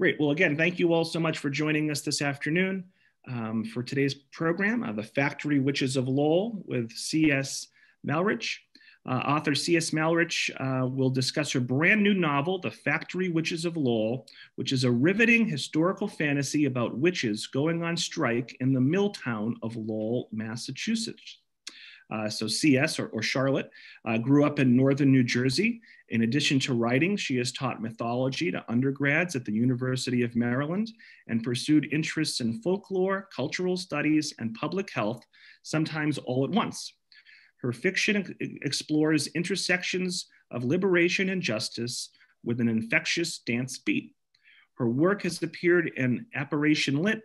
Great. Well, again, thank you all so much for joining us this afternoon for today's program, The Factory Witches of Lowell with C.S. Malrich. Author C.S. Malrich will discuss her brand new novel, The Factory Witches of Lowell, which is a riveting historical fantasy about witches going on strike in the mill town of Lowell, Massachusetts. So CS, or Charlotte, grew up in northern New Jersey. In addition to writing, she has taught mythology to undergrads at the University of Maryland and pursued interests in folklore, cultural studies, and public health, sometimes all at once. Her fiction explores intersections of liberation and justice with an infectious dance beat. Her work has appeared in Apparition Lit,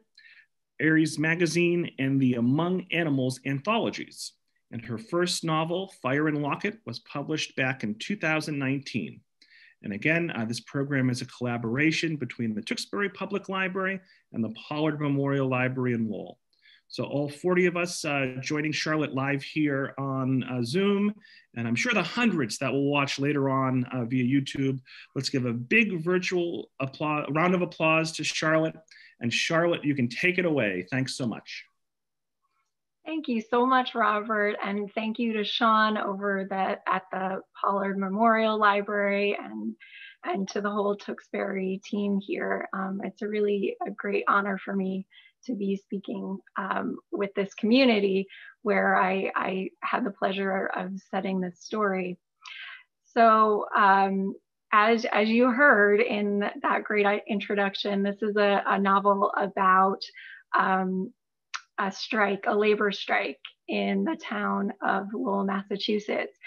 Aries Magazine, and the Among Animals anthologies. And her first novel, Fire and Locket, was published back in 2019. And again, this program is a collaboration between the Tewksbury Public Library and the Pollard Memorial Library in Lowell. So all 40 of us joining Charlotte live here on Zoom, and I'm sure the hundreds that will watch later on via YouTube. Let's give a big virtual round of applause to Charlotte. And Charlotte, you can take it away. Thanks so much. Thank you so much, Robert, and thank you to Sean over at the Pollard Memorial Library and to the whole Tewksbury team here. It's really a great honor for me to be speaking with this community where I had the pleasure of setting this story. So as you heard in that great introduction, this is a novel about a labor strike in the town of Lowell, Massachusetts,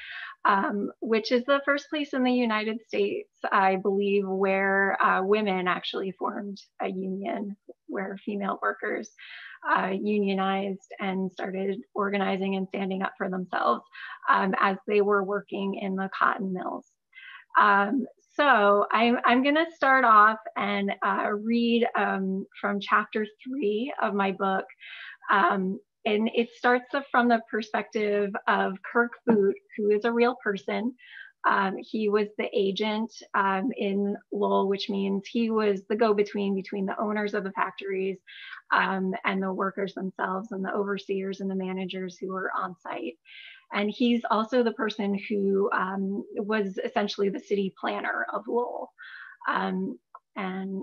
which is the first place in the United States, I believe, where women actually formed a union, where female workers unionized and started organizing and standing up for themselves as they were working in the cotton mills. So I'm going to start off and read from chapter 3 of my book. And it starts from the perspective of Kirk Boot, who is a real person. He was the agent in Lowell, which means he was the go-between between the owners of the factories and the workers themselves and the overseers and the managers who were on site. And he's also the person who was essentially the city planner of Lowell. And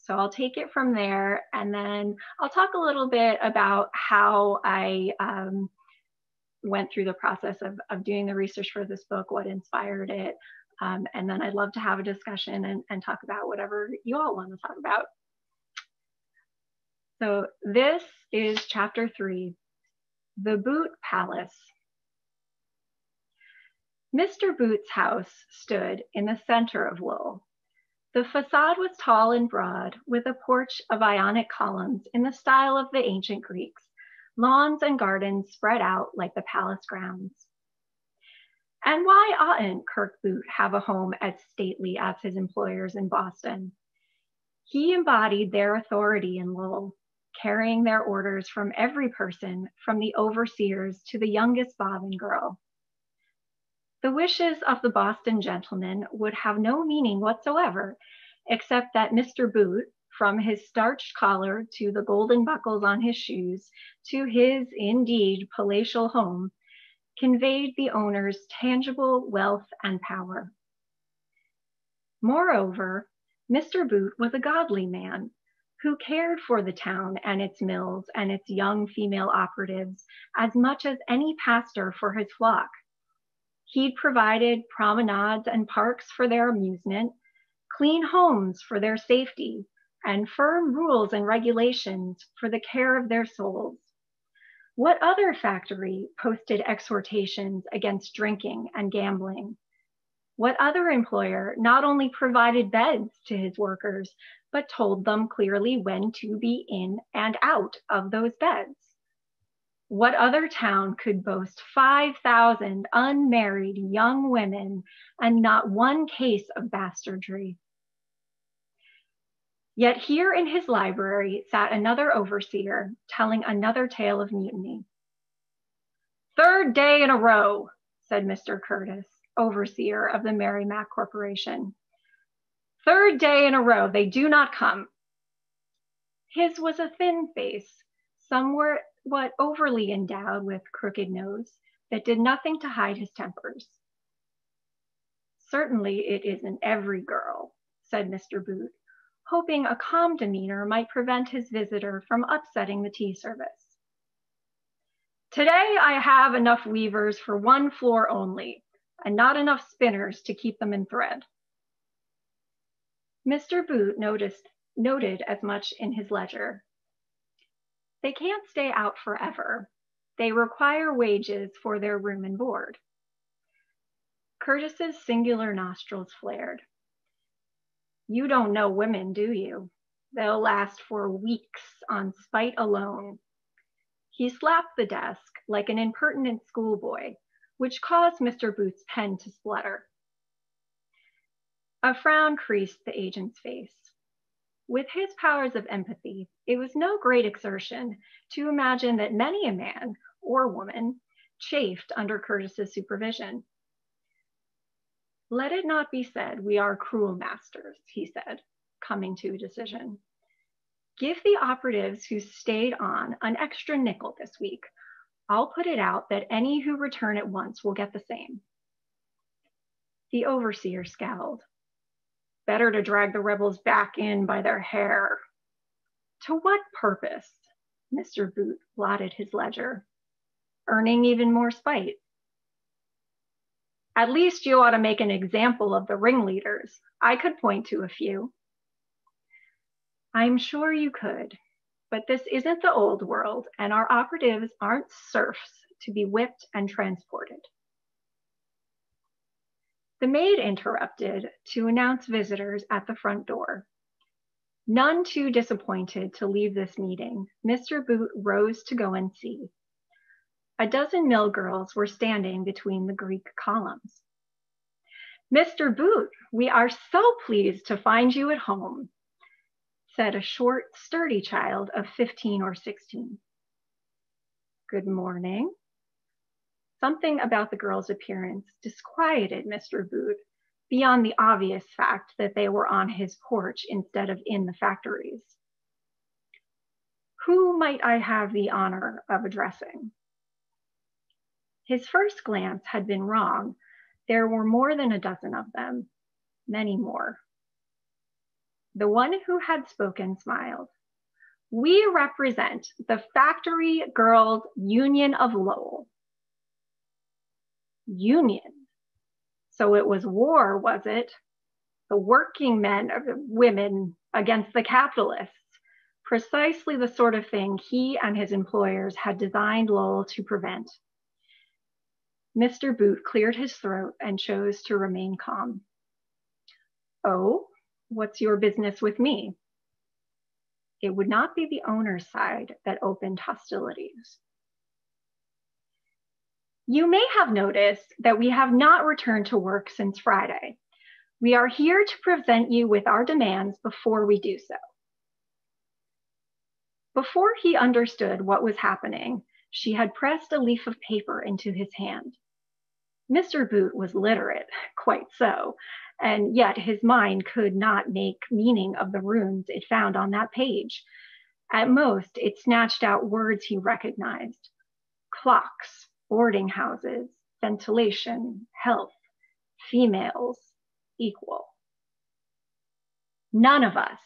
so I'll take it from there, and then I'll talk a little bit about how I went through the process of doing the research for this book, what inspired it, and then I'd love to have a discussion and talk about whatever you all want to talk about. So this is chapter 3, The Boot Palace. Mr. Boot's house stood in the center of Lowell. The facade was tall and broad, with a porch of Ionic columns in the style of the ancient Greeks, lawns and gardens spread out like the palace grounds. And why oughtn't Kirk Boot have a home as stately as his employers in Boston? He embodied their authority in Lowell, carrying their orders from every person, from the overseers to the youngest bobbin girl. The wishes of the Boston gentleman would have no meaning whatsoever, except that Mr. Boot, from his starched collar to the golden buckles on his shoes, to his indeed palatial home, conveyed the owner's tangible wealth and power. Moreover, Mr. Boot was a godly man who cared for the town and its mills and its young female operatives as much as any pastor for his flock. He'd provided promenades and parks for their amusement, clean homes for their safety, and firm rules and regulations for the care of their souls. What other factory posted exhortations against drinking and gambling? What other employer not only provided beds to his workers, but told them clearly when to be in and out of those beds? What other town could boast 5,000 unmarried young women and not one case of bastardry? Yet here in his library sat another overseer telling another tale of mutiny. "Third day in a row," said Mr. Curtis, overseer of the Merrimack Corporation. Third day in a row, they do not come. His was a thin face, somewhat overly endowed with crooked nose, that did nothing to hide his tempers. Certainly it isn't every girl, said Mr. Booth, hoping a calm demeanor might prevent his visitor from upsetting the tea service. Today I have enough weavers for one floor only, and not enough spinners to keep them in thread. Mr. Booth noted as much in his ledger. They can't stay out forever. They require wages for their room and board. Curtis's singular nostrils flared. You don't know women, do you? They'll last for weeks on spite alone. He slapped the desk like an impertinent schoolboy, which caused Mr. Booth's pen to splutter. A frown creased the agent's face. With his powers of empathy, it was no great exertion to imagine that many a man or woman chafed under Curtis's supervision. Let it not be said we are cruel masters, he said, coming to a decision. Give the operatives who stayed on an extra nickel this week. I'll put it out that any who return at once will get the same. The overseer scowled. Better to drag the rebels back in by their hair. To what purpose? Mr. Booth blotted his ledger. Earning even more spite. At least you ought to make an example of the ringleaders. I could point to a few. I'm sure you could, but this isn't the old world, and our operatives aren't serfs to be whipped and transported. The maid interrupted to announce visitors at the front door. None too disappointed to leave this meeting, Mr. Booth rose to go and see. A dozen mill girls were standing between the Greek columns. Mr. Booth, we are so pleased to find you at home, said a short, sturdy child of 15 or 16. Good morning. Something about the girl's appearance disquieted Mr. Booth beyond the obvious fact that they were on his porch instead of in the factories. Who might I have the honor of addressing? His first glance had been wrong. There were more than a dozen of them, many more. The one who had spoken smiled. We represent the Factory Girls Union of Lowell. Union? So it was war, was it? The working men of the women against the capitalists. Precisely the sort of thing he and his employers had designed Lowell to prevent. Mr. Booth cleared his throat and chose to remain calm. Oh, what's your business with me? It would not be the owner's side that opened hostilities. You may have noticed that we have not returned to work since Friday. We are here to present you with our demands before we do so. Before he understood what was happening, she had pressed a leaf of paper into his hand. Mr. Booth was literate, quite so, and yet his mind could not make meaning of the runes it found on that page. At most, it snatched out words he recognized. Clocks, boarding houses, ventilation, health, females, equal. None of us,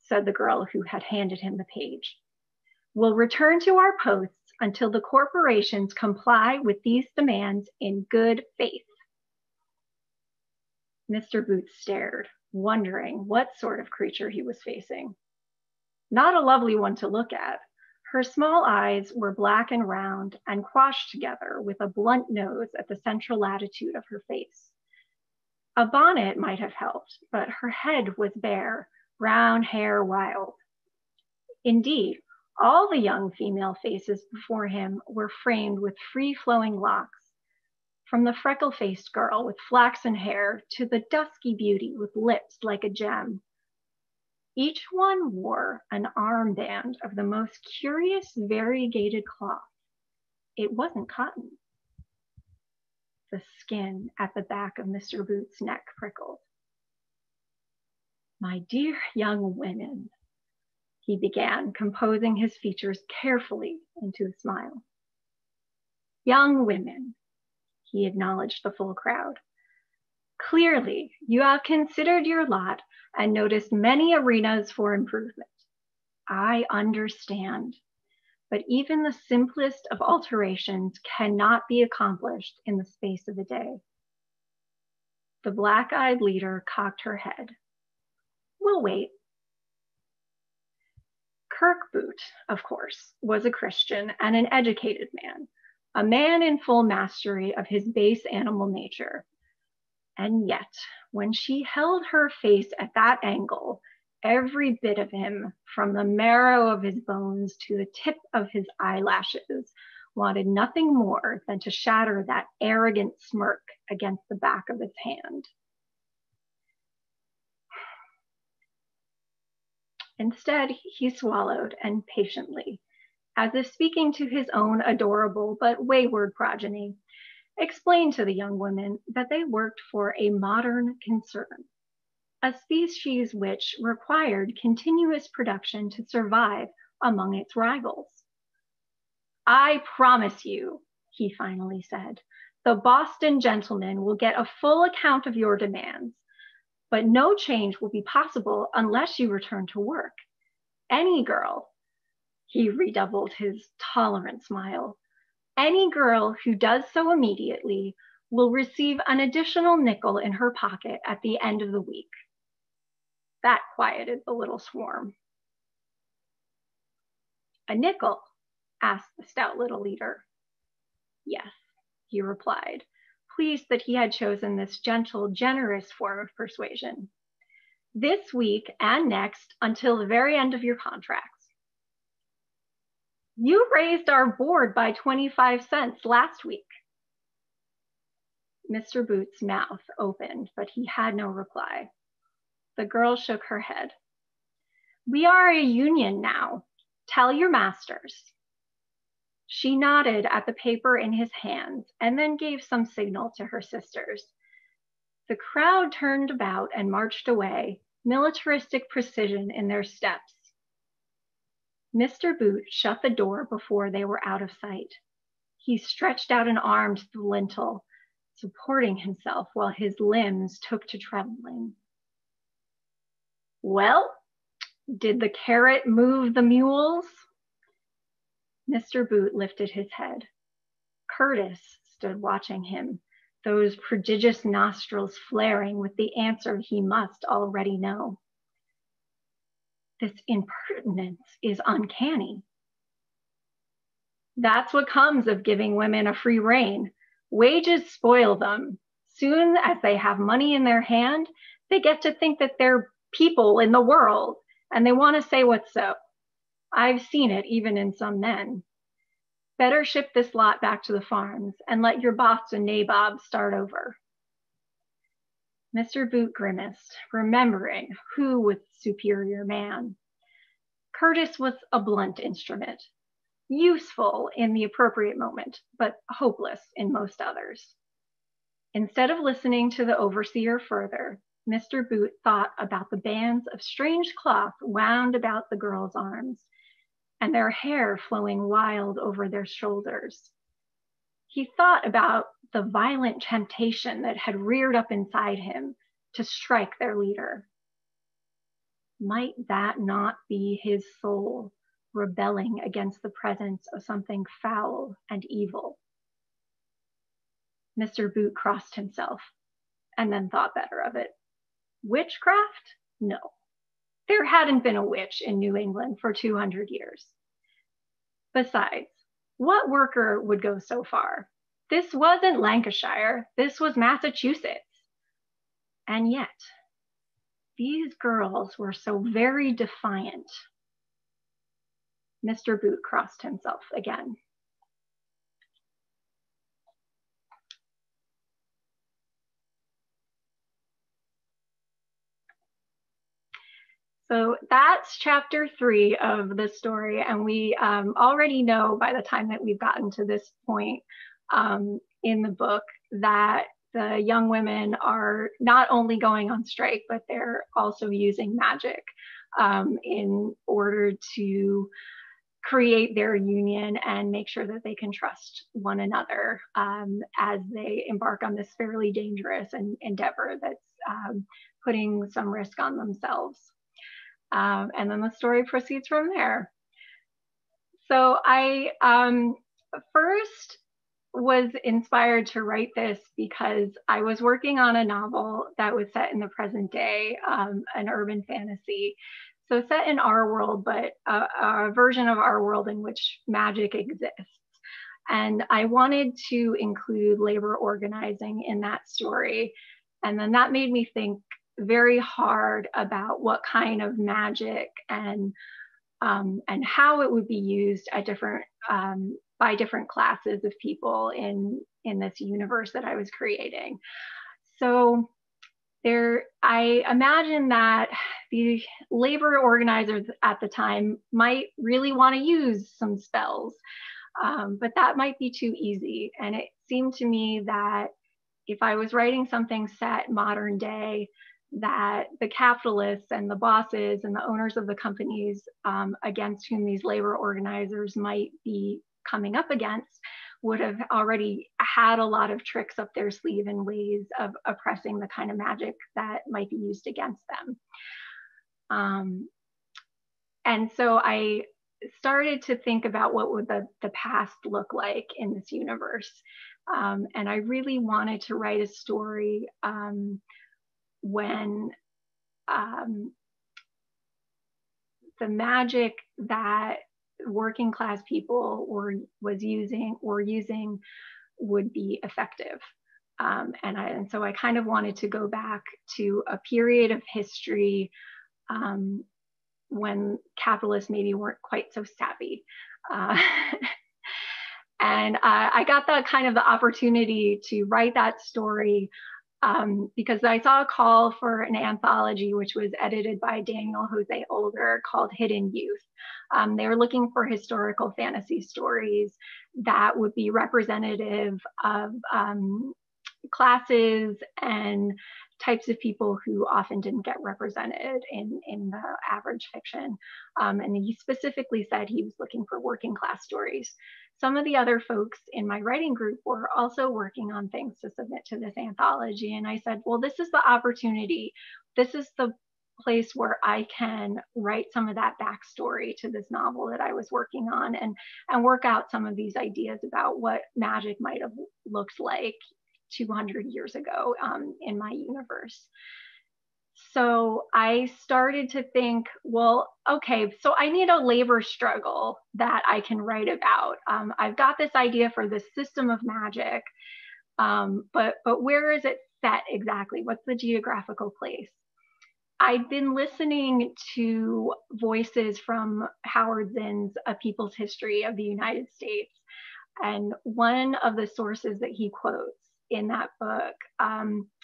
said the girl who had handed him the page, will return to our posts until the corporations comply with these demands in good faith. Mr. Booth stared, wondering what sort of creature he was facing. Not a lovely one to look at. Her small eyes were black and round and quashed together with a blunt nose at the central latitude of her face. A bonnet might have helped, but her head was bare, brown hair wild. Indeed, all the young female faces before him were framed with free-flowing locks, from the freckle-faced girl with flaxen hair to the dusky beauty with lips like a gem. Each one wore an armband of the most curious variegated cloth. It wasn't cotton. The skin at the back of Mr. Booth's neck prickled. My dear young women, he began, composing his features carefully into a smile. Young women, he acknowledged the full crowd. Clearly, you have considered your lot and noticed many arenas for improvement. I understand, but even the simplest of alterations cannot be accomplished in the space of a day. The black-eyed leader cocked her head. We'll wait. Kirkboot, of course, was a Christian and an educated man, a man in full mastery of his base animal nature. And yet, when she held her face at that angle, every bit of him, from the marrow of his bones to the tip of his eyelashes, wanted nothing more than to shatter that arrogant smirk against the back of his hand. Instead, he swallowed and patiently, as if speaking to his own adorable but wayward progeny, explained to the young women that they worked for a modern concern, a species which required continuous production to survive among its rivals. I promise you, he finally said, the Boston gentleman will get a full account of your demands, but no change will be possible unless you return to work. Any girl, he redoubled his tolerant smile, any girl who does so immediately will receive an additional nickel in her pocket at the end of the week. That quieted the little swarm. A nickel? Asked the stout little leader. Yes, he replied, pleased that he had chosen this gentle, generous form of persuasion. This week and next until the very end of your contracts. You raised our board by 25 cents last week. Mr. Boots' mouth opened, but he had no reply. The girl shook her head. We are a union now. Tell your masters. She nodded at the paper in his hands and then gave some signal to her sisters. The crowd turned about and marched away, militaristic precision in their steps. Mr. Boot shut the door before they were out of sight. He stretched out an arm to the lintel, supporting himself while his limbs took to trembling. Well, did the carrot move the mules? Mr. Boot lifted his head. Curtis stood watching him, those prodigious nostrils flaring with the answer he must already know. This impertinence is uncanny. That's what comes of giving women a free rein. Wages spoil them. Soon as they have money in their hand, they get to think that they're people in the world, and they want to say what's so. I've seen it even in some men. Better ship this lot back to the farms and let your boss and nabob start over. Mr. Boot grimaced, remembering who was superior man. Curtis was a blunt instrument, useful in the appropriate moment, but hopeless in most others. Instead of listening to the overseer further, Mr. Boot thought about the bands of strange cloth wound about the girl's arms and their hair flowing wild over their shoulders. He thought about the violent temptation that had reared up inside him to strike their leader. Might that not be his soul rebelling against the presence of something foul and evil? Mr. Boot crossed himself and then thought better of it. Witchcraft? No. There hadn't been a witch in New England for 200 years. Besides, what worker would go so far? This wasn't Lancashire, this was Massachusetts. And yet, these girls were so very defiant. Mr. Boot crossed himself again. So that's chapter 3 of the story, and we already know by the time that we've gotten to this point in the book that the young women are not only going on strike, but they're also using magic in order to create their union and make sure that they can trust one another as they embark on this fairly dangerous endeavor that's putting some risk on themselves. And then the story proceeds from there. So I first was inspired to write this because I was working on a novel that was set in the present day, an urban fantasy. So set in our world, but a version of our world in which magic exists. And I wanted to include labor organizing in that story. And then that made me think very hard about what kind of magic and how it would be used at different by different classes of people in this universe that I was creating. So I imagine that the labor organizers at the time might really want to use some spells, but that might be too easy. And it seemed to me that if I was writing something set modern day, that the capitalists and the bosses and the owners of the companies against whom these labor organizers might be coming up against would have already had a lot of tricks up their sleeve and ways of oppressing the kind of magic that might be used against them. And so I started to think about what would the past look like in this universe. And I really wanted to write a story when the magic that working class people were using would be effective. And so I kind of wanted to go back to a period of history when capitalists maybe weren't quite so savvy. And I got the opportunity to write that story because I saw a call for an anthology, which was edited by Daniel Jose Older, called Hidden Youth. They were looking for historical fantasy stories that would be representative of classes and types of people who often didn't get represented in the average fiction. And he specifically said he was looking for working class stories. Some of the other folks in my writing group were also working on things to submit to this anthology. And I said, well, this is the opportunity. This is the place where I can write some of that backstory to this novel that I was working on and work out some of these ideas about what magic might have looked like 200 years ago in my universe. So I started to think, well, okay, so I need a labor struggle that I can write about. I've got this idea for this system of magic, but where is it set exactly? What's the geographical place? I'd been listening to voices from Howard Zinn's A People's History of the United States. And one of the sources that he quotes in that book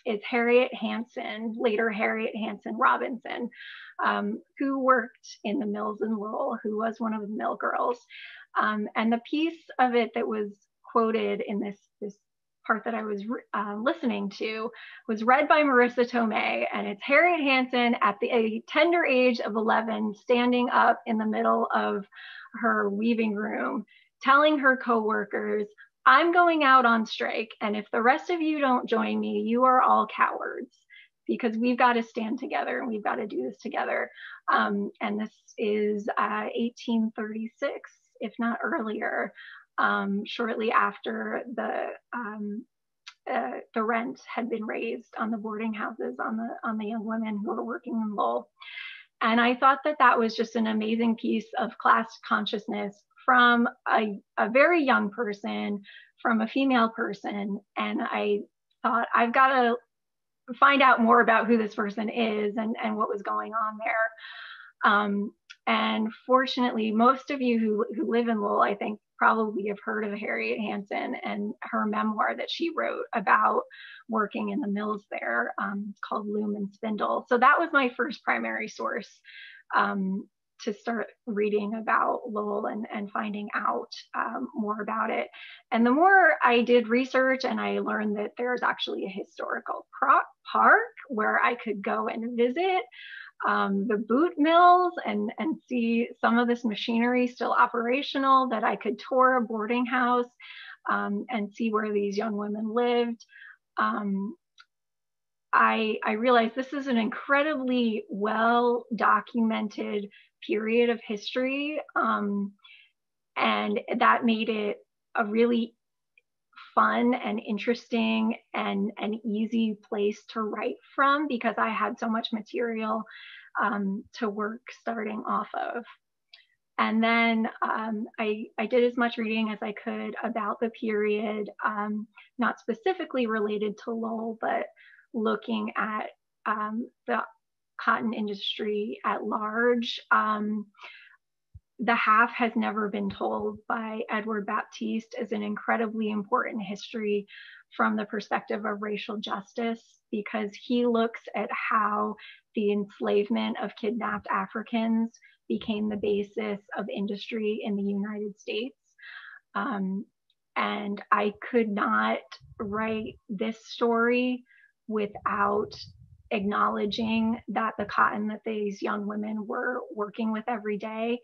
is Harriet Hansen, later Harriet Hansen Robinson, who worked in the mills in Lowell, who was one of the mill girls. And the piece of it that was quoted in this part that I was listening to was read by Marissa Tomei, and it's Harriet Hansen at the tender age of 11, standing up in the middle of her weaving room, telling her coworkers, I'm going out on strike, and if the rest of you don't join me, you are all cowards, because we've got to stand together and we've got to do this together. And this is 1836, if not earlier, shortly after the rent had been raised on the boarding houses on the young women who were working in Lowell. And I thought that was just an amazing piece of class consciousness from a very young person, from a female person. And I thought, I've got to find out more about who this person is and what was going on there. And fortunately, most of you who live in Lowell, I think, probably have heard of Harriet Hansen and her memoir that she wrote about working in the mills there, called Loom and Spindle. So that was my first primary source. to start reading about Lowell and finding out more about it. And the more I did research, and I learned that there's actually a historical park where I could go and visit the boot mills and see some of this machinery still operational, that I could tour a boarding house and see where these young women lived. I realized this is an incredibly well documented period of history, and that made it a really fun and interesting and an easy place to write from, because I had so much material to work starting off of. And then I did as much reading as I could about the period, not specifically related to Lowell, but looking at the cotton industry at large. The Half Has Never Been Told by Edward Baptiste is an incredibly important history from the perspective of racial justice, because he looks at how the enslavement of kidnapped Africans became the basis of industry in the United States. And I could not write this story without acknowledging that the cotton that these young women were working with every day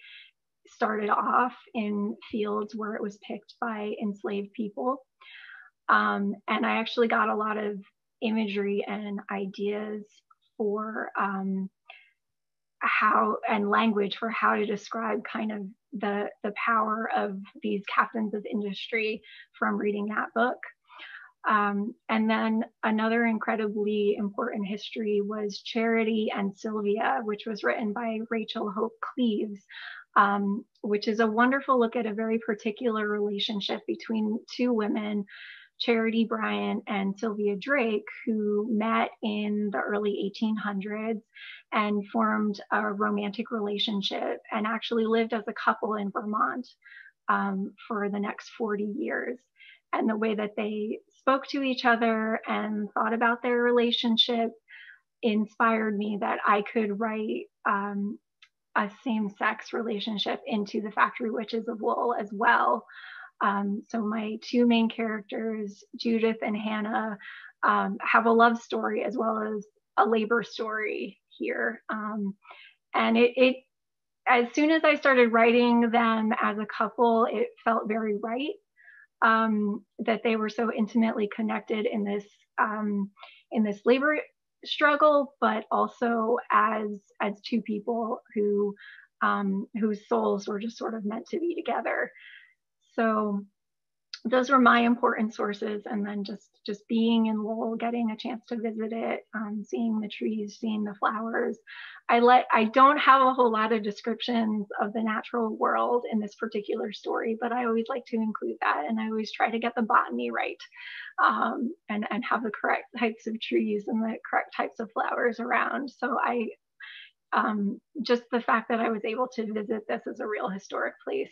started off in fields where it was picked by enslaved people. And I actually got a lot of imagery and ideas for how, and language for how to describe kind of the power of these captains of industry from reading that book. And then another incredibly important history was Charity and Sylvia, which was written by Rachel Hope Cleaves, which is a wonderful look at a very particular relationship between two women, Charity Bryant and Sylvia Drake, who met in the early 1800s and formed a romantic relationship and actually lived as a couple in Vermont for the next 40 years. And the way that they spoke to each other and thought about their relationship inspired me that I could write a same-sex relationship into The Factory Witches of Lowell as well. So my two main characters, Judith and Hannah, have a love story as well as a labor story here. And it as soon as I started writing them as a couple, it felt very right. That they were so intimately connected in this labor struggle, but also as two people who whose souls were just sort of meant to be together. So those were my important sources, and then just being in Lowell, getting a chance to visit it, seeing the trees, seeing the flowers. I don't have a whole lot of descriptions of the natural world in this particular story, but I always like to include that, and I always try to get the botany right, and have the correct types of trees and the correct types of flowers around. So just the fact that I was able to visit this as a real historic place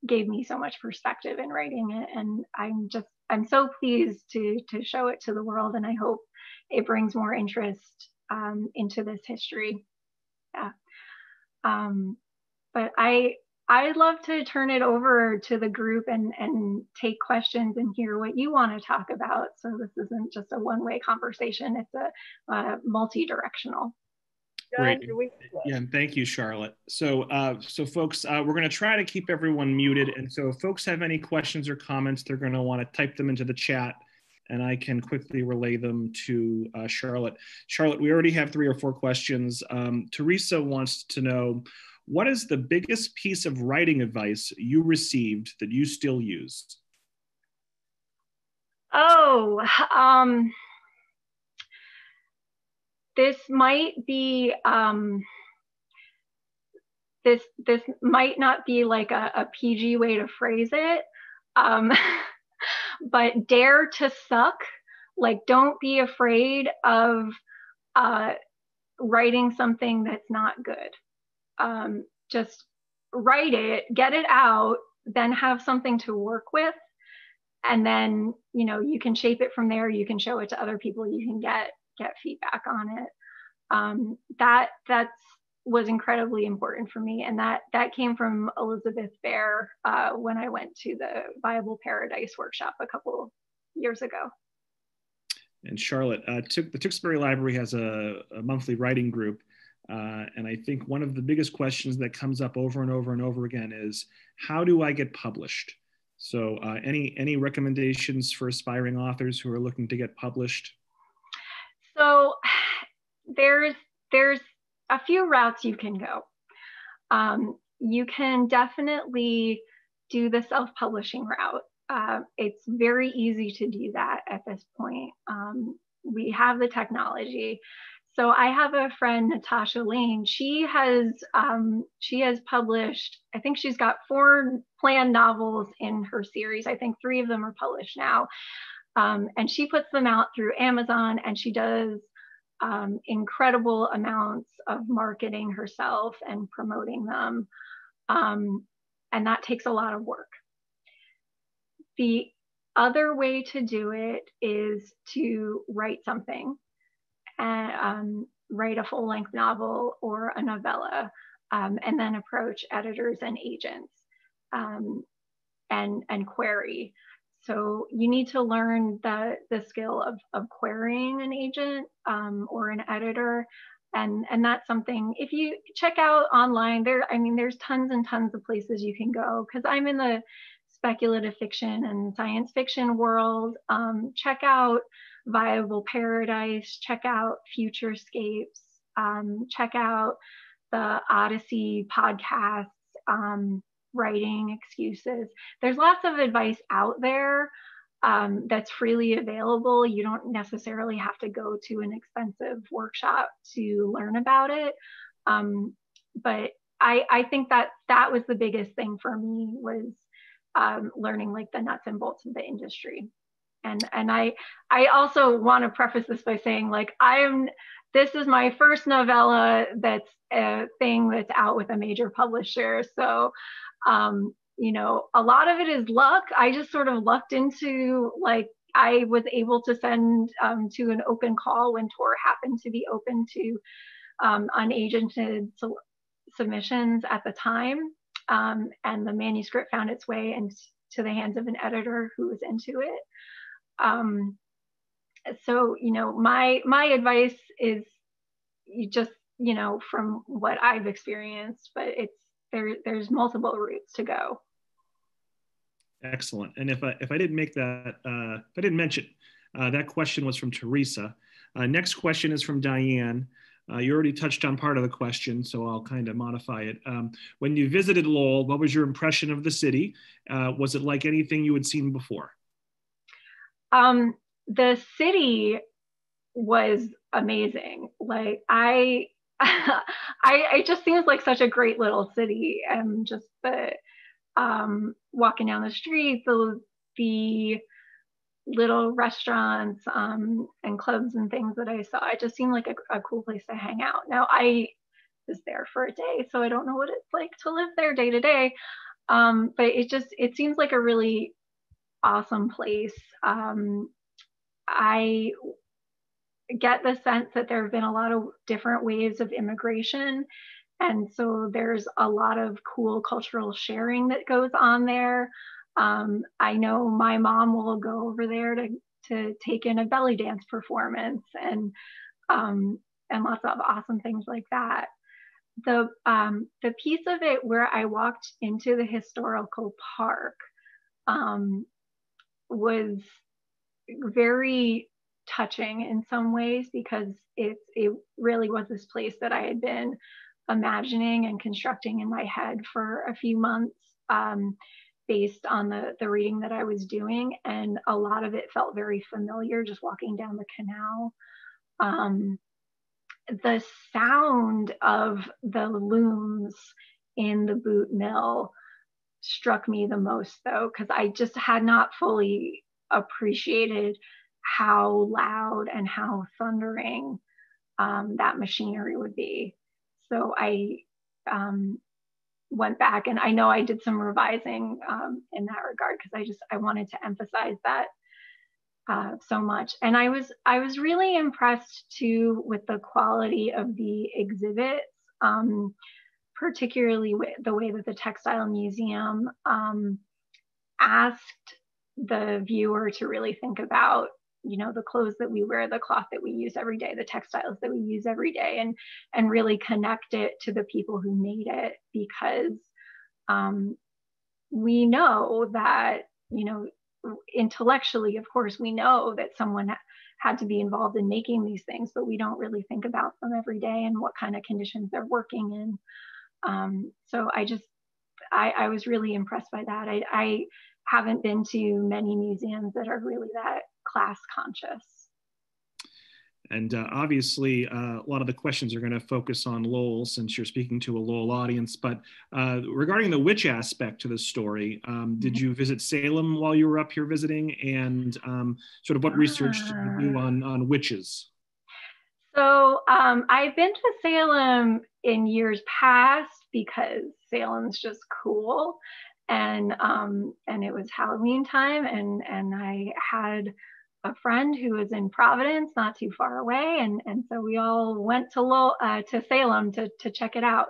gave me so much perspective in writing it, and I'm so pleased to show it to the world, and I hope it brings more interest into this history. Yeah. But I'd love to turn it over to the group and take questions and hear what you want to talk about. So this isn't just a one-way conversation; it's a multi-directional. Great. Yeah, and thank you, Charlotte. So, folks, we're going to try to keep everyone muted. And so if folks have any questions or comments, they're going to want to type them into the chat, and I can quickly relay them to Charlotte. Charlotte, we already have 3 or 4 questions. Teresa wants to know, what is the biggest piece of writing advice you received that you still use? Oh, this might be, this might not be like a PG way to phrase it, but dare to suck. Like, don't be afraid of writing something that's not good. Just write it, get it out, then have something to work with. And then, you can shape it from there. You can show it to other people. You can get feedback on it. That's was incredibly important for me. And that came from Elizabeth Bear when I went to the Viable Paradise workshop a couple years ago. And Charlotte, the Tewksbury Library has a monthly writing group. And I think one of the biggest questions that comes up over and over and over again is, how do I get published? So any recommendations for aspiring authors who are looking to get published? So there's a few routes you can go. You can definitely do the self-publishing route. It's very easy to do that at this point. We have the technology. So I have a friend, Natasha Lane. She has published, I think she's got 4 planned novels in her series. I think 3 of them are published now. And she puts them out through Amazon, and she does incredible amounts of marketing herself and promoting them. And that takes a lot of work. The other way to do it is to write something, and write a full-length novel or a novella, and then approach editors and agents and query. So you need to learn the skill of querying an agent or an editor. And that's something, if you check out online, there's tons and tons of places you can go, because I'm in the speculative fiction and science fiction world. Check out Viable Paradise, check out Futurescapes, check out the Odyssey podcasts, Writing Excuses. There's lots of advice out there that's freely available. You don't necessarily have to go to an expensive workshop to learn about it. But I think that was the biggest thing for me, was learning like the nuts and bolts of the industry. And I also want to preface this by saying, like, this is my first novella that's a thing that's out with a major publisher. So, a lot of it is luck. I just sort of lucked into, like, I was able to send to an open call when Tor happened to be open to unagented submissions at the time. And the manuscript found its way into the hands of an editor who was into it. So, my advice is, you just, from what I've experienced, but there's multiple routes to go. Excellent. And if I didn't make that, if I didn't mention, that question was from Teresa. Next question is from Diane. You already touched on part of the question, so I'll kind of modify it. When you visited Lowell, what was your impression of the city? Was it like anything you had seen before? The city was amazing. Like, it just seems like such a great little city, and just the walking down the street, the little restaurants and clubs and things that I saw, it just seemed like a cool place to hang out. Now, I was there for a day, so I don't know what it's like to live there day to day, but it seems like a really awesome place. I get the sense that there have been a lot of different waves of immigration, and so there's a lot of cool cultural sharing that goes on there. I know my mom will go over there to take in a belly dance performance, and lots of awesome things like that. The piece of it where I walked into the historical park was very touching in some ways, because it really was this place that I had been imagining and constructing in my head for a few months, based on the reading that I was doing. And a lot of it felt very familiar, just walking down the canal. The sound of the looms in the boot mill struck me the most, though, because I just had not fully appreciated how loud and how thundering that machinery would be. So I went back, and I know I did some revising in that regard, because I wanted to emphasize that so much. And I was really impressed too with the quality of the exhibits. particularly the way that the Textile Museum asked the viewer to really think about, the clothes that we wear, the cloth that we use every day, the textiles that we use every day, and really connect it to the people who made it, because we know that, intellectually, of course, we know that someone had to be involved in making these things, but we don't really think about them every day and what kind of conditions they're working in. So I was really impressed by that. I haven't been to many museums that are really that class conscious. And obviously, a lot of the questions are going to focus on Lowell, since you're speaking to a Lowell audience. But regarding the witch aspect to the story, did you visit Salem while you were up here visiting? And sort of what research did you do on witches? So I've been to Salem in years past because Salem's just cool. And it was Halloween time, and I had a friend who was in Providence, not too far away, and so we all went to Salem to check it out.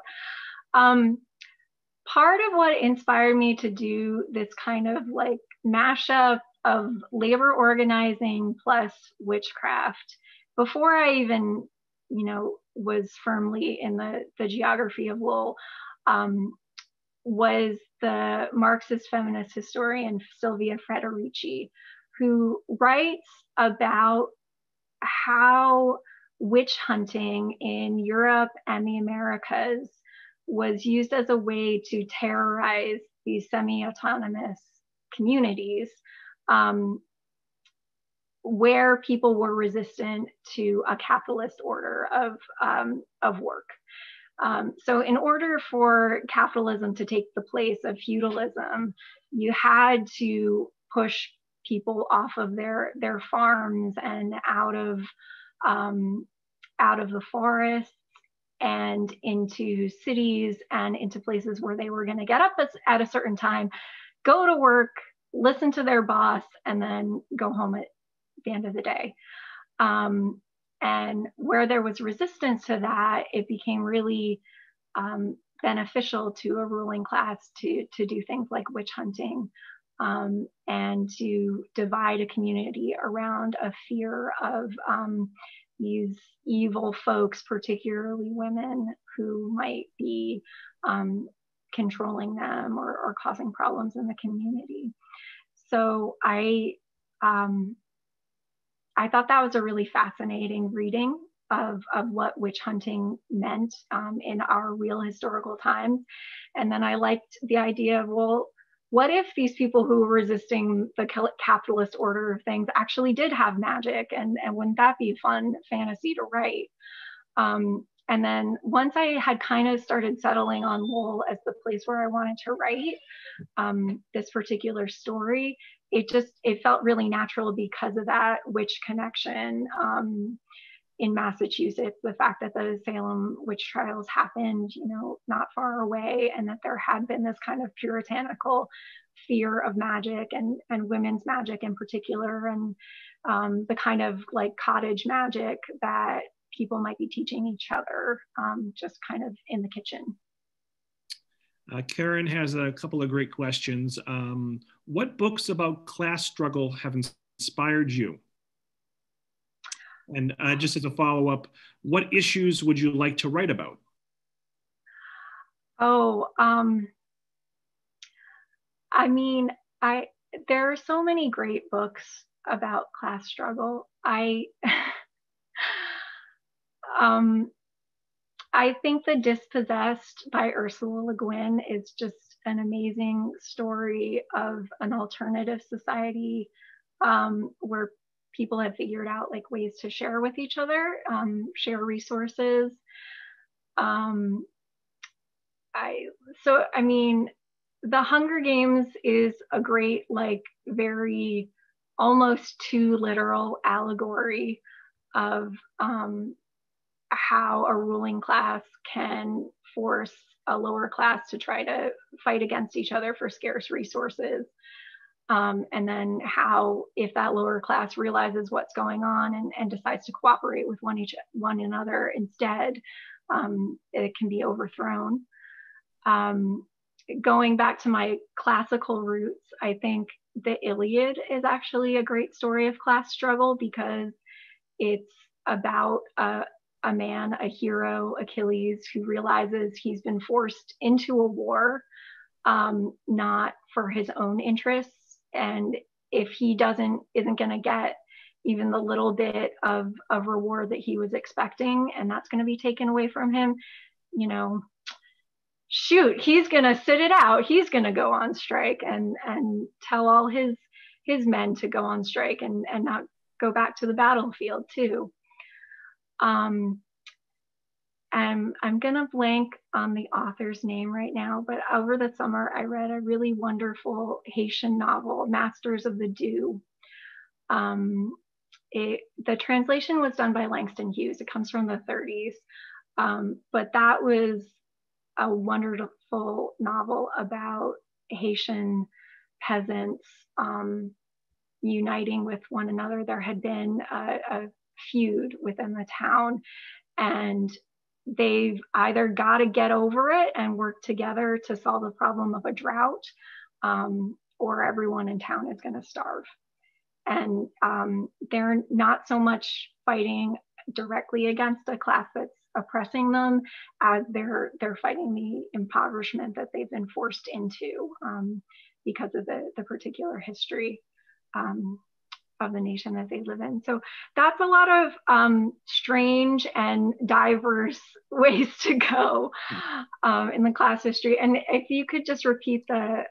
Part of what inspired me to do this kind of like mashup of labor organizing plus witchcraft, before I even, was firmly in the geography of Lowell, was the Marxist feminist historian Sylvia, who writes about how witch hunting in Europe and the Americas was used as a way to terrorize these semi-autonomous communities, where people were resistant to a capitalist order of work. So in order for capitalism to take the place of feudalism, you had to push people off of their farms and out of the forests and into cities and into places where they were going to get up at a certain time, go to work, listen to their boss, and then go home at the end of the day. And where there was resistance to that, it became really beneficial to a ruling class to do things like witch hunting, and to divide a community around a fear of these evil folks, particularly women, who might be controlling them or causing problems in the community. So I thought that was a really fascinating reading of what witch hunting meant in our real historical times. And then I liked the idea of, well, what if these people who were resisting the capitalist order of things actually did have magic? And wouldn't that be a fun fantasy to write? And then once I had kind of started settling on Lowell as the place where I wanted to write this particular story, it felt really natural because of that witch connection in Massachusetts, the fact that the Salem witch trials happened, not far away, and that there had been this kind of puritanical fear of magic and women's magic in particular, and the kind of like cottage magic that people might be teaching each other just kind of in the kitchen. Karen has a couple of great questions. What books about class struggle have inspired you? And just as a follow-up, what issues would you like to write about? There are so many great books about class struggle. I think The Dispossessed by Ursula Le Guin is just an amazing story of an alternative society where people have figured out like ways to share with each other, share resources. The Hunger Games is a great, like very almost too literal allegory of how a ruling class can force a lower class to try to fight against each other for scarce resources. And then how, if that lower class realizes what's going on and decides to cooperate with one another instead, it can be overthrown. Going back to my classical roots, I think the Iliad is actually a great story of class struggle because it's about a man, a hero, Achilles, who realizes he's been forced into a war, not for his own interests. And if he isn't going to get even the little bit of reward that he was expecting, and that's going to be taken away from him, shoot, he's going to sit it out. He's going to go on strike and tell all his men to go on strike and not go back to the battlefield too. And I'm going to blank on the author's name right now, but over the summer, I read a really wonderful Haitian novel, Masters of the Dew. The translation was done by Langston Hughes. It comes from the 30s. But that was a wonderful novel about Haitian peasants uniting with one another. There had been a feud within the town, and they've either got to get over it and work together to solve the problem of a drought, or everyone in town is going to starve. And they're not so much fighting directly against a class that's oppressing them as they're fighting the impoverishment that they've been forced into because of the particular history of the nation that they live in. So that's a lot of strange and diverse ways to go in the class history. And if you could just repeat the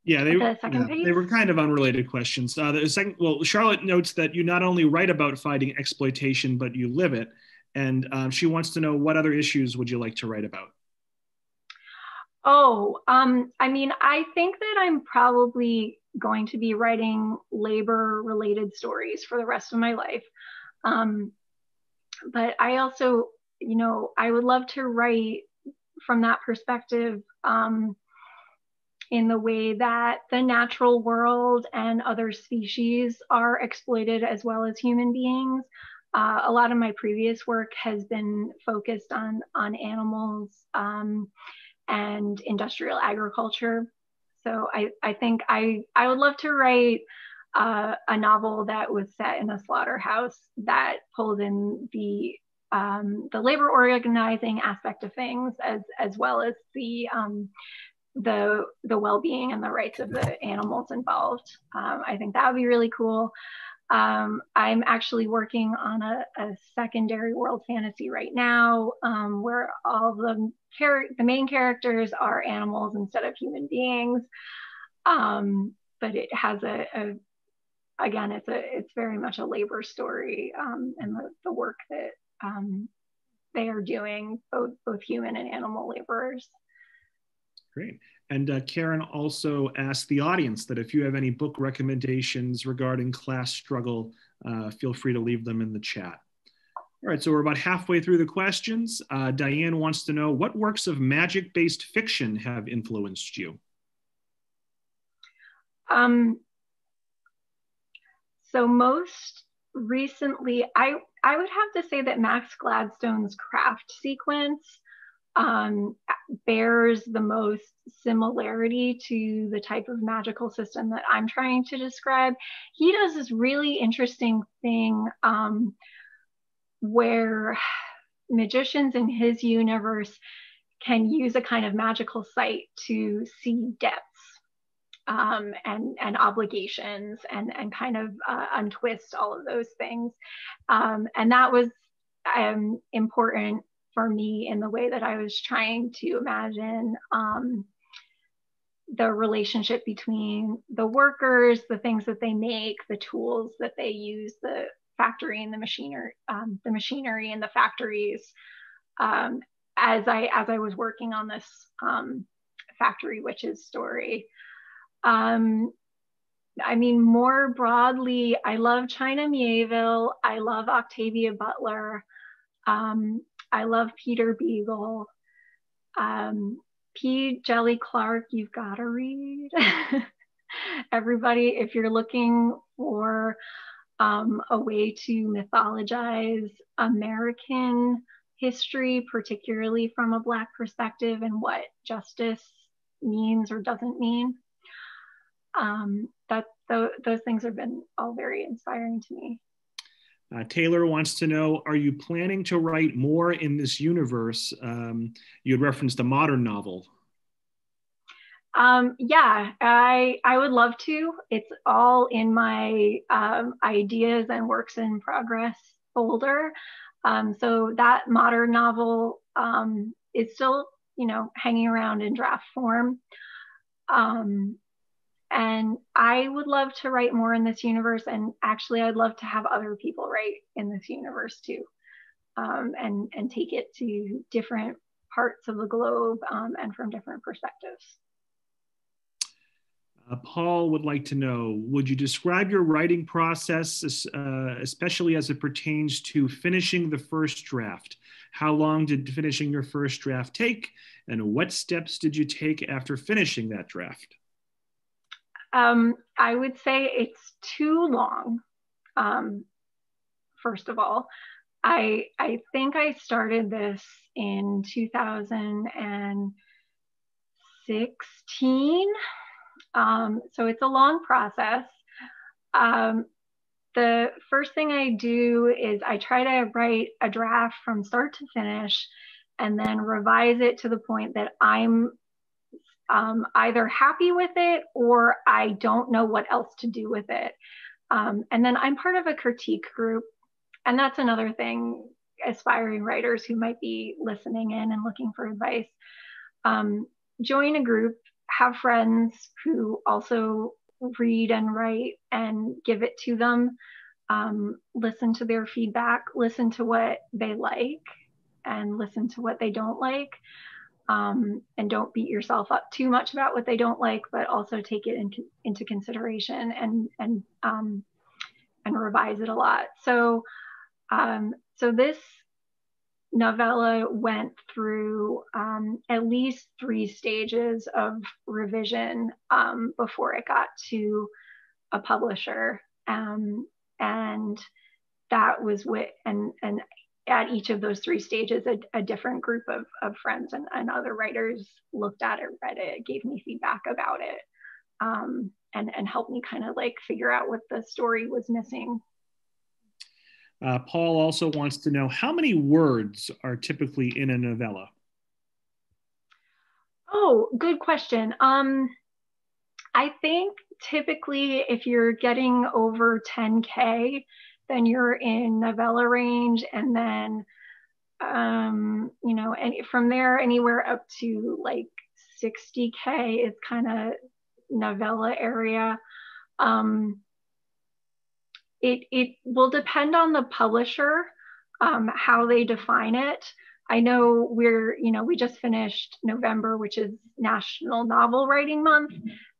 second page. They were kind of unrelated questions. Charlotte notes that you not only write about fighting exploitation, but you live it. And she wants to know, what other issues would you like to write about? I think that I'm probably going to be writing labor-related stories for the rest of my life. But I also, I would love to write from that perspective in the way that the natural world and other species are exploited as well as human beings. A lot of my previous work has been focused on animals and industrial agriculture. So I think I would love to write a novel that was set in a slaughterhouse that pulled in the labor organizing aspect of things as well as the well-being and the rights of the animals involved. I think that would be really cool. I'm actually working on a secondary world fantasy right now where all the main characters are animals instead of human beings. But it has it's very much a labor story and the work that they are doing, both human and animal laborers. Great. And Karen also asked the audience that if you have any book recommendations regarding class struggle, feel free to leave them in the chat. All right, so we're about halfway through the questions. Diane wants to know, what works of magic-based fiction have influenced you? So most recently, I would have to say that Max Gladstone's craft sequence bears the most similarity to the type of magical system that I'm trying to describe. He does this really interesting thing where magicians in his universe can use a kind of magical sight to see depths and obligations and kind of untwist all of those things. And that was important for me in the way that I was trying to imagine the relationship between the workers, the things that they make, the tools that they use, the factory and the machinery in the factories. As I was working on this factory witches story. More broadly, I love China Mieville. I love Octavia Butler. I love Peter Beagle. P. Jelly Clark, you've got to read. Everybody, if you're looking for a way to mythologize American history, particularly from a Black perspective, and what justice means or doesn't mean. Those things have been all very inspiring to me. Taylor wants to know, are you planning to write more in this universe? You had referenced a modern novel. Yeah, I would love to. It's all in my ideas and works in progress folder. So that modern novel is still, hanging around in draft form. And I would love to write more in this universe. And actually, I'd love to have other people write in this universe too, and take it to different parts of the globe and from different perspectives. Paul would like to know, would you describe your writing process, especially as it pertains to finishing the first draft? How long did finishing your first draft take? And what steps did you take after finishing that draft? I would say it's too long. First of all, I think I started this in 2016. So it's a long process. The first thing I do is I try to write a draft from start to finish and then revise it to the point that I'm either happy with it or I don't know what else to do with it. And then I'm part of a critique group. And that's another thing, aspiring writers who might be listening in and looking for advice. Join a group, have friends who also read and write and give it to them. Listen to their feedback, listen to what they like and listen to what they don't like. And don't beat yourself up too much about what they don't like, but also take it into consideration and revise it a lot. So this novella went through at least 3 stages of revision before it got to a publisher, and that was and at each of those 3 stages, a different group of friends and other writers looked at it, read it, gave me feedback about it, and helped me kind of like figure out what the story was missing. Paul also wants to know, how many words are typically in a novella? Oh, good question. I think typically if you're getting over 10K, then you're in novella range, and then and from there anywhere up to like 60K is kind of novella area. It will depend on the publisher, how they define it. I know we just finished November, which is National Novel Writing Month,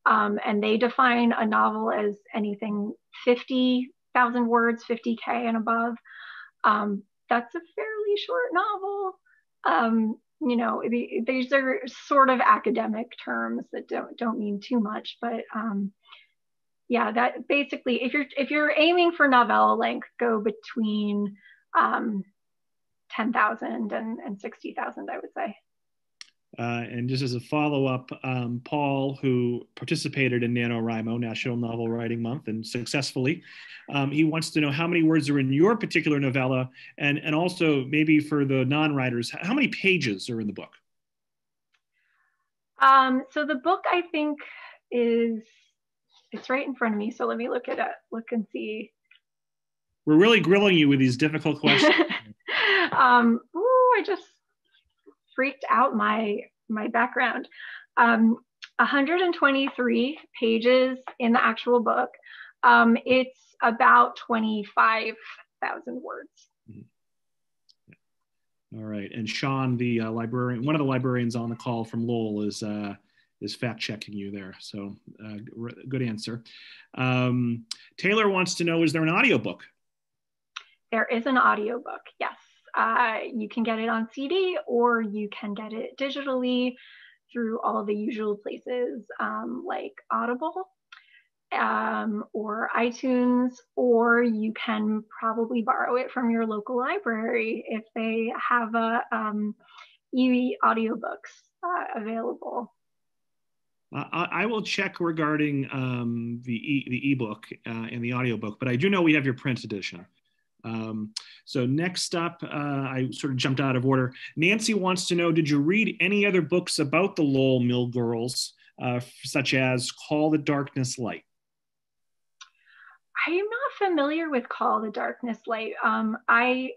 and they define a novel as anything 50,000 words, 50K and above. That's a fairly short novel. These are sort of academic terms that don't mean too much, but yeah, that basically, if you're aiming for novella length, go between 10,000 and 60,000, I would say. And just as a follow-up, Paul, who participated in NaNoWriMo, National Novel Writing Month, and successfully, he wants to know how many words are in your particular novella, and also maybe for the non-writers, how many pages are in the book? So the book, I think, it's right in front of me, so let me look and see. We're really grilling you with these difficult questions. I just freaked out my background. 123 pages in the actual book. It's about 25,000 words. All right, and Sean, the librarian, one of the librarians on the call from Lowell, is fact checking you there. So good answer. Taylor wants to know, is there an audiobook? There is an audiobook, yes. You can get it on CD or you can get it digitally through all the usual places like Audible. or iTunes, or you can probably borrow it from your local library if they have audiobooks available. I will check regarding the ebook and the audiobook, but I do know we have your print edition. So next up, I sort of jumped out of order. Nancy wants to know, did you read any other books about the Lowell Mill girls, such as Call the Darkness Light? I am not familiar with Call the Darkness Light. The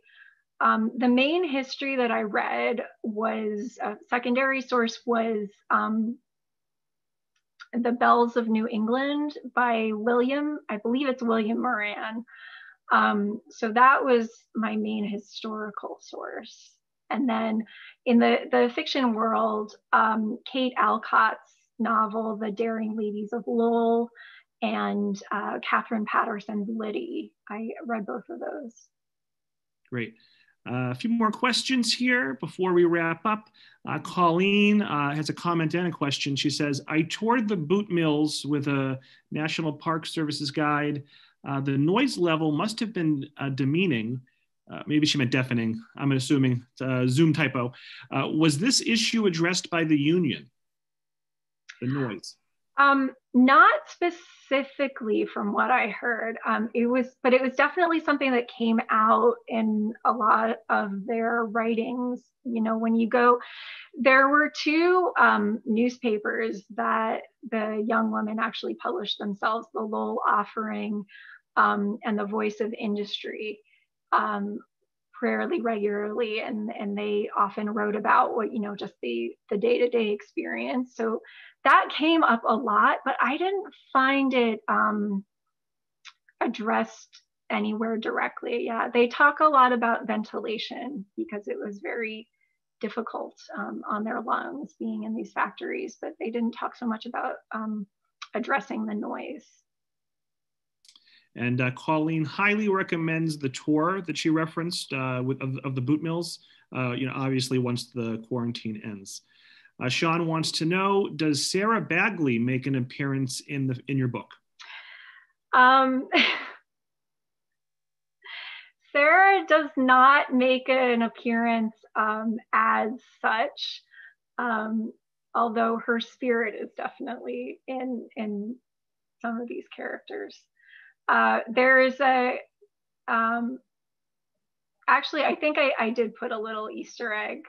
main history that I read was, a secondary source was The Bells of New England by I believe it's William Moran. So that was my main historical source. And then in the fiction world, Kate Alcott's novel, The Daring Ladies of Lowell, and Catherine Patterson's Liddy. I read both of those. Great. A few more questions here before we wrap up. Colleen has a comment and a question. She says, I toured the boot mills with a National Park Services guide. The noise level must have been demeaning. Maybe she meant deafening. I'm assuming it's a Zoom typo. Was this issue addressed by the union? The noise? Not specifically from what I heard. But it was definitely something that came out in a lot of their writings. You know, when you go, there were two newspapers that the young women actually published themselves, the Lowell Offering and the Voice of Industry, fairly regularly, and they often wrote about what, you know, just the day-to-day experience. So that came up a lot, but I didn't find it addressed anywhere directly. Yeah, they talk a lot about ventilation because it was very difficult on their lungs being in these factories, but they didn't talk so much about addressing the noise. And Colleen highly recommends the tour that she referenced of the boot mills, you know, obviously once the quarantine ends. Sean wants to know, does Sarah Bagley make an appearance in your book? Sarah does not make an appearance as such, although her spirit is definitely in some of these characters. There is actually, I think I did put a little Easter egg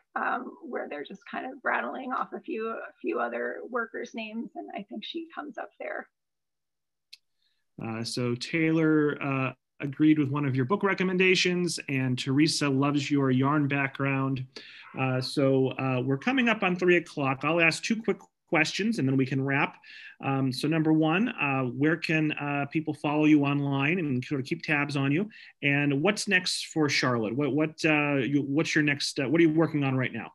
where they're just kind of rattling off a few other workers' names, and I think she comes up there. So Taylor agreed with one of your book recommendations, and Teresa loves your yarn background. So we're coming up on 3 o'clock. I'll ask 2 quick questions and then we can wrap. So number one, where can people follow you online and sort of keep tabs on you? And what's next for Charlotte? What's your next, what are you working on right now?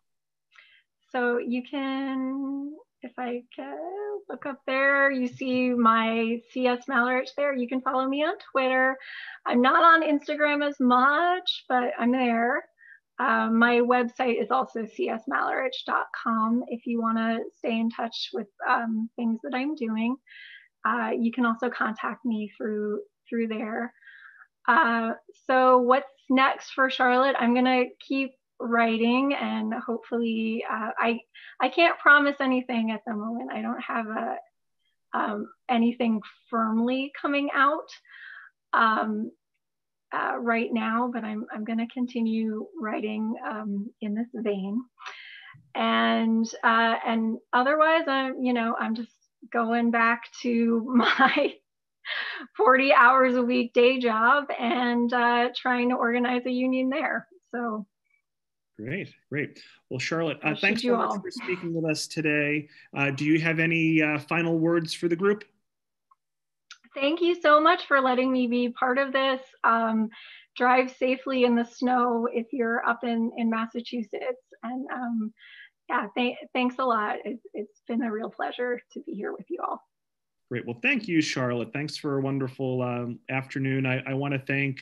So you can, if I can look up there, you see my CS Malrich there. You can follow me on Twitter. I'm not on Instagram as much, but I'm there. My website is also csmalrich.com if you want to stay in touch with things that I'm doing. You can also contact me through there. So what's next for Charlotte? I'm going to keep writing, and hopefully I can't promise anything at the moment. I don't have anything firmly coming out right now, but I'm going to continue writing in this vein, and otherwise I'm just going back to my 40 hours a week day job and trying to organize a union there. So great. Well, Charlotte, thanks so much for speaking with us today. Do you have any final words for the group? Thank you so much for letting me be part of this. Drive safely in the snow if you're up in Massachusetts. And yeah, thanks a lot. It's been a real pleasure to be here with you all. Great. Well, thank you, Charlotte. Thanks for a wonderful afternoon. I want to thank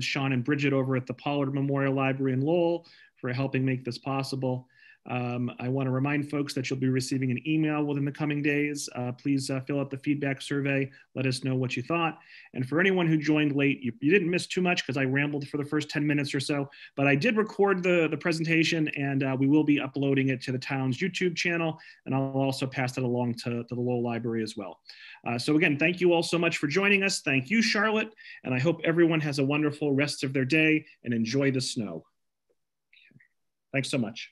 Sean and Bridget over at the Pollard Memorial Library in Lowell for helping make this possible. I want to remind folks that you'll be receiving an email within the coming days. Please fill out the feedback survey. Let us know what you thought. And for anyone who joined late, you didn't miss too much because I rambled for the first 10 minutes or so, but I did record the presentation, and we will be uploading it to the town's YouTube channel, and I'll also pass it along to the Lowell Library as well. So again, thank you all so much for joining us. Thank you, Charlotte, and I hope everyone has a wonderful rest of their day and enjoy the snow. Thanks so much.